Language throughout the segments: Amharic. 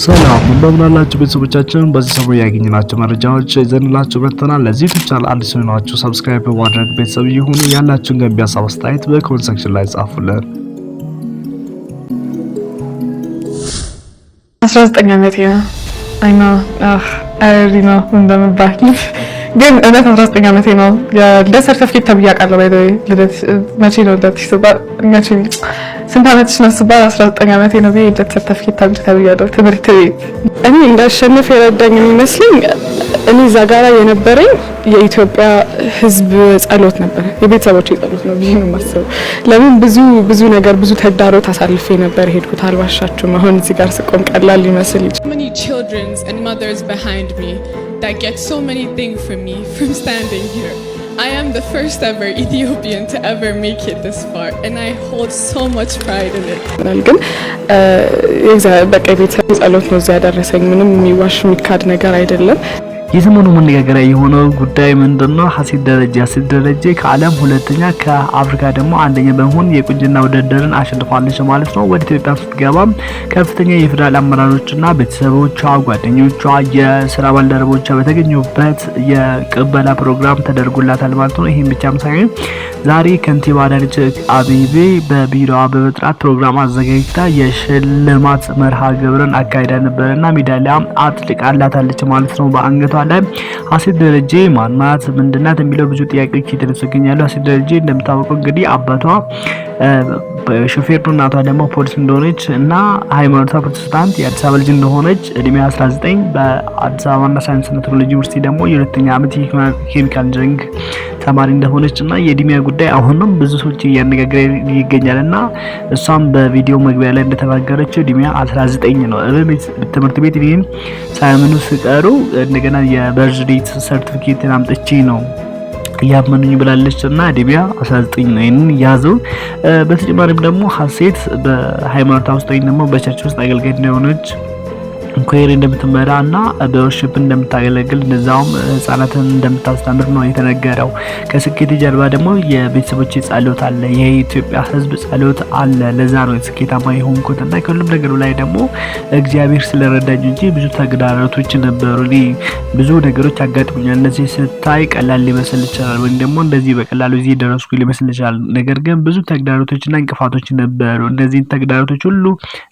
ሰላም እንደምናላችሁ ቤተሰቦቻችን፣ በዚህ ሰሞን ያገኘናቸው መረጃዎች ይዘንላችሁ መጥተናል። ለዚህ ቻናል አዲስ ሆናችሁ ሰብስክራይብ በማድረግ ቤተሰብ ይሁኑ። ያላችሁን ገንቢ ሀሳብ አስተያየት በኮሜንት ሴክሽን ላይ ጻፉልን። 19 ዓመቴ ነው። አይ ነው እንደምባል ግን እውነት 19 ዓመቴ ነው። የልደት ሰርተፍኬት ተብዬ አውቃለሁ። ባይ ዘ ወይ ልደት መቼ ነው ልደት ሲባል መቼ ስንት ዓመትሽ ነው ሲባል 19 ዓመቴ ነው ብዬ ልደት ሰርተፍኬት ተብያለሁ ትምህርት ቤት። እኔ እንዳሸንፍ የረዳኝ የሚመስለኝ እኔ እዛ ጋራ የነበረኝ የኢትዮጵያ ሕዝብ ጸሎት ነበር፣ የቤተሰቦቼ ጸሎት ነው ብዬ ነው የማስበው። ለምን ብዙ ነገር ብዙ ተግዳሮት አሳልፌ ነበር ሄድኩት። አልዋሻችሁም። አሁን እዚህ ጋር ስቆም ቀላል ሊመስል that get so many things from me from standing here. I am the first ever Ethiopian to ever make it this far, and I hold so much pride in it. ግን በቃ ቤተሰብ ጸሎት ነው እዚያ ያደረሰኝ። ምንም የሚዋሽ የሚካድ ነገር አይደለም። የዘመኑ መነጋገሪያ የሆነው ጉዳይ ምንድነው? ሀሴት ደረጀ ከዓለም ሁለተኛ ከአፍሪካ ደግሞ አንደኛ በመሆን የቁንጅና ውድድርን አሸንፋለች ማለት ነው። ወደ ኢትዮጵያ ስትገባ ከፍተኛ የፌደራል አመራሮችና ቤተሰቦቿ፣ ጓደኞቿ፣ የስራ ባልደረቦቿ በተገኙበት የቅበላ ፕሮግራም ተደርጎላታል ማለት ነው። ይሄን ብቻም ሳይሆን ዛሬ ከንቲባ አዳነች አቤቤ በቢሮዋ በመጥራት ፕሮግራም አዘጋጅታ የሽልማት መርሃ ግብርን አካሂዳ ነበርና ሜዳሊያ አጥልቃላታለች ማለት ነው በአንገቷ ላይ። ሀሴት ደረጀ ማናት ምንድናት የሚለው ብዙ ጥያቄዎች እየተነሱ ይገኛሉ። ሀሴት ደረጀ እንደምታወቀው እንግዲህ አባቷ ሾፌር ነው፣ እናቷ ደግሞ ፖሊስ እንደሆነች እና ሃይማኖቷ ፕሮቴስታንት የአዲስ አበባ ልጅ እንደሆነች እድሜ 19 በአዲስ አበባና ሳይንስና ቴክኖሎጂ ዩኒቨርሲቲ ደግሞ የሁለተኛ ዓመት ኬሚካል ኢንጂነሪንግ ተማሪ እንደሆነች እና የእድሜያ ጉዳይ አሁንም ብዙ ሰዎች እያነጋገረ ይገኛልና እሷም በቪዲዮ መግቢያ ላይ እንደተናገረችው እድሜያ 19 ነው። ትምህርት ቤት ይሄን ሳይመኑ ሲቀሩ እንደገና የበርዝዴት ሰርቲፊኬት አምጥቼ ነው ያመኑኝ ብላለች እና እድሜያ 19 ነው። ይሄንን ያዙ። በተጨማሪም ደግሞ ሀሴት በሃይማኖት ውስጥ ወይም ደግሞ በቸርች ውስጥ አገልጋይ እንደሆነች ኮየር እንደምትመራ እና በወርሺፕ እንደምታገለግል እንደዛውም ህፃናትን እንደምታስተምር ነው የተነገረው። ከስኬት ጀርባ ደግሞ የቤተሰቦች ጸሎት አለ፣ የኢትዮጵያ ሕዝብ ጸሎት አለ። ለዛ ነው ስኬታማ የሆንኩት እና ከሁሉም ነገር ላይ ደግሞ እግዚአብሔር ስለረዳኝ እንጂ ብዙ ተግዳሮቶች ነበሩ። ብዙ ነገሮች አጋጥሞኛል። እነዚህ ስታይ ቀላል ሊመስል ይችላል፣ ወይም ደግሞ እንደዚህ በቀላሉ እዚህ ደረስኩ ሊመስል ይችላል። ነገር ግን ብዙ ተግዳሮቶችና እንቅፋቶች ነበሩ። እነዚህ ተግዳሮቶች ሁሉ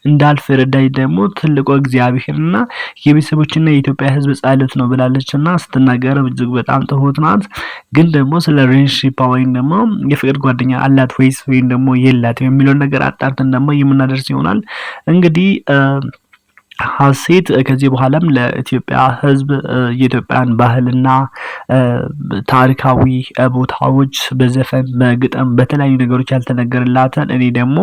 እንዳልፍ ረዳኝ ደግሞ ትልቁ እግዚአብሔር እና የቤተሰቦችና የኢትዮጵያ ሕዝብ ጸሎት ነው ብላለችና ስትናገር እጅግ በጣም ትሁት ናት። ግን ደግሞ ስለ ሪሌሽንሺፕ ወይም ደግሞ የፍቅር ጓደኛ አላት ወይስ ወይም ደግሞ የላት የሚለው ነገር አጣርተን ደግሞ የምናደርስ ይሆናል። እንግዲህ ሀሴት ከዚህ በኋላም ለኢትዮጵያ ሕዝብ የኢትዮጵያን ባህልና ታሪካዊ ቦታዎች በዘፈን በግጥም በተለያዩ ነገሮች ያልተነገረላትን እኔ ደግሞ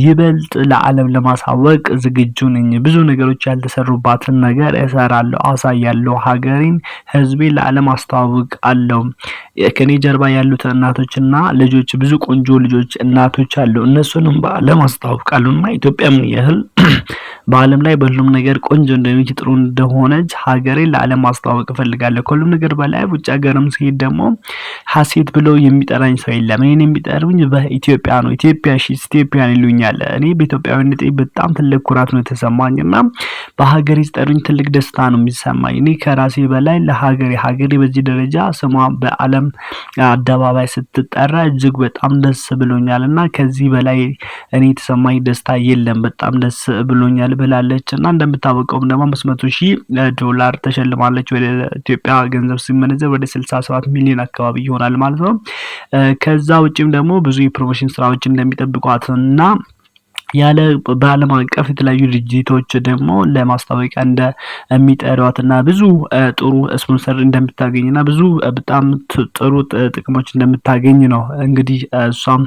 ይበልጥ ለዓለም ለማሳወቅ ዝግጁ ነኝ። ብዙ ነገሮች ያልተሰሩባትን ነገር እሰራለሁ፣ አሳያለሁ፣ ሀገሬን ሕዝቤን ለዓለም አስተዋውቃለሁ። ከኔ ጀርባ ያሉት እናቶችና ልጆች ብዙ ቆንጆ ልጆች እናቶች አሉ፣ እነሱንም በዓለም አስተዋውቃለሁና ኢትዮጵያ ምን ያህል በዓለም ላይ በሁሉም ነገር ቆንጆ እንደሆነች ጥሩ እንደሆነች ሀገሬን ለዓለም ማስተዋወቅ እፈልጋለሁ። ከሁሉም ነገር በላይ ውጭ ሀገርም ሲሄድ ደግሞ ሀሴት ብሎ የሚጠራኝ ሰው የለም። እኔን የሚጠሩኝ በኢትዮጵያ ነው። ኢትዮጵያን ይሉኛል። እኔ በኢትዮጵያዊነቴ በጣም ትልቅ ኩራት ነው የተሰማኝና በሀገሬ ሲጠሩኝ ትልቅ ደስታ ነው የሚሰማኝ። እኔ ከራሴ በላይ ሀገሬ በዚህ ደረጃ ስሟ በዓለም አደባባይ ስትጠራ እጅግ በጣም ደስ ብሎኛልና ከዚህ በላይ እኔ የተሰማኝ ደስታ የለም። በጣም ደስ ብሎኛል ብላለች እና እንደምታወቀውም ደግሞ $500,000 ተሸልማለች። ወደ ኢትዮጵያ ገንዘብ ሲመነዘር ወደ 67 ሚሊዮን አካባቢ ይሆናል ማለት ነው። ከዛ ውጪም ደግሞ ብዙ የፕሮሞሽን ስራዎች እንደሚጠብቋትና ያለ በዓለም አቀፍ የተለያዩ ድርጅቶች ደግሞ ለማስታወቂያ እንደሚጠሯትና ብዙ ጥሩ ስፖንሰር እንደምታገኝና ብዙ በጣም ጥሩ ጥቅሞች እንደምታገኝ ነው እንግዲህ እሷም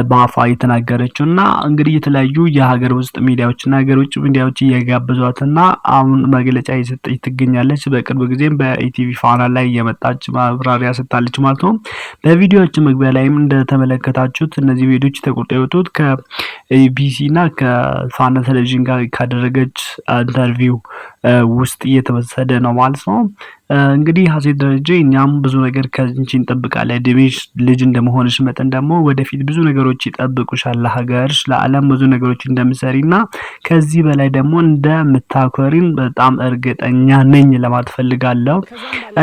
በአፋ የተናገረችውና እንግዲህ የተለያዩ የሀገር ውስጥ ሚዲያዎችና ሀገር ውጭ ሚዲያዎች እየጋበዟትና አሁን መግለጫ እየሰጠች ትገኛለች። በቅርብ ጊዜም በኢቲቪ ፋና ላይ የመጣች ማብራሪያ ሰጥታለች ማለት ነው። በቪዲዮዎች መግቢያ ላይም እንደተመለከታችሁት እነዚህ ቪዲዮዎች ተቆርጠው የወጡት ከኢቢሲ እና ከፋና ቴሌቪዥን ጋር ካደረገች ኢንተርቪው ውስጥ እየተወሰደ ነው ማለት ነው። እንግዲህ ሀሴት ደረጀ እኛም ብዙ ነገር ከአንቺ እንጠብቃለን። እድሜሽ ልጅ እንደመሆንሽ መጠን ደግሞ ወደፊት ብዙ ነገሮች ይጠብቁሻል። ለሀገርሽ ለዓለም ብዙ ነገሮች እንደምትሰሪና ከዚህ በላይ ደግሞ እንደምታኮሪን በጣም እርግጠኛ ነኝ ለማለት ፈልጋለሁ።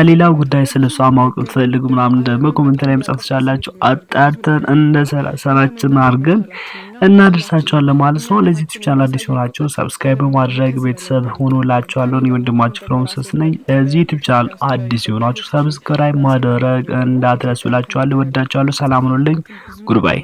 ሌላው ጉዳይ ስለሷ ማወቅ ትፈልጉ ምናምን ደግሞ ኮሜንት ላይ መጻፍ ትችላላችሁ። አጣርተን እንደ ሰራችን አድርገን እናደርሳችኋለን ማለት ነው። ለዚህ ዩቲዩብ ቻናል አዲስ ሆናችሁ ሰብስክራይብ በማድረግ ቤተሰብ ሆኖላችኋለሁ። ወንድማችሁ ፍሮንሰስ ነኝ። ለዚህ ዩቲዩብ ቻናል አዲስ ሆናችሁ ሰብስክራይብ ማድረግ እንዳትረሱ እላችኋለሁ። ወዳችኋለሁ። ሰላም ሁኑልኝ። ጉድባይ